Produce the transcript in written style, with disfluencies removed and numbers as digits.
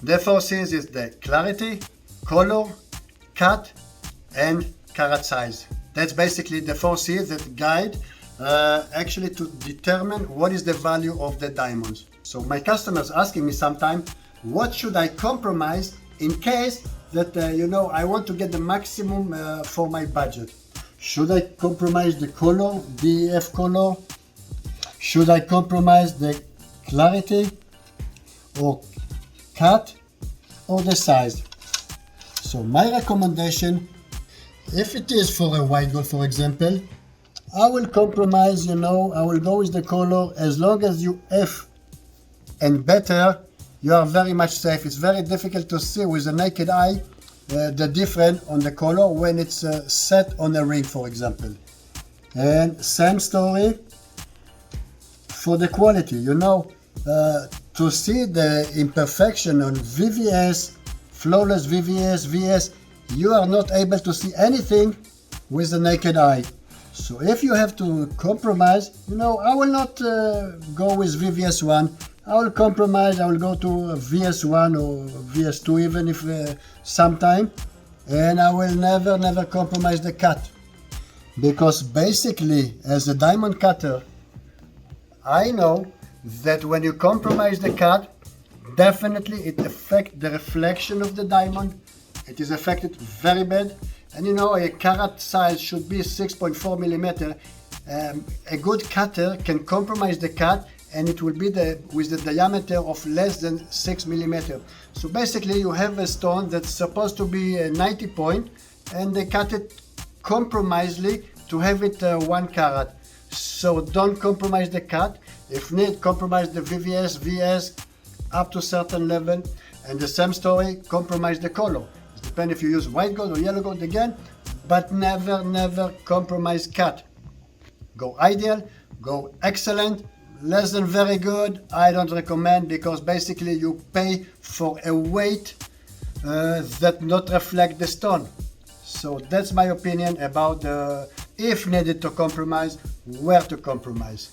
The 4'cs is the clarity, color, cut, and carat size. That's basically the 4'cs that guide actually to determine what is the value of the diamonds. So my customers asking me sometimes, what should I compromise in case that I want to get the maximum for my budget? Should I compromise the color, DEF color? Should I compromise the clarity or cut or the size? So my recommendation, if it is for a white gold, for example, I will compromise, I will go with the color as long as you F and better, you are very much safe. It's very difficult to see with the naked eye the difference on the color when it's set on a ring, for example. And same story for the quality, to see the imperfection on VVS, flawless VVS, VS, you are not able to see anything with the naked eye. So if you have to compromise, I will not go with VVS1. I will compromise, I will go to VS1 or VS2 even if sometime, and I will never compromise the cut. Because basically, as a diamond cutter, I know that when you compromise the cut, definitely it affects the reflection of the diamond. It is affected very bad. And a carat size should be 6.4 millimeter. A good cutter can compromise the cut and it will be with the diameter of less than 6 millimeter. So basically you have a stone that's supposed to be 90 point and they cut it compromisely to have it 1 carat. So don't compromise the cut. If need, compromise the VVS, VS up to certain level. And the same story, compromise the color. It depends if you use white gold or yellow gold again, but never compromise cut. Go ideal, go excellent, less than very good, I don't recommend, because basically you pay for a weight that not reflect the stone. So that's my opinion about if needed to compromise, where to compromise.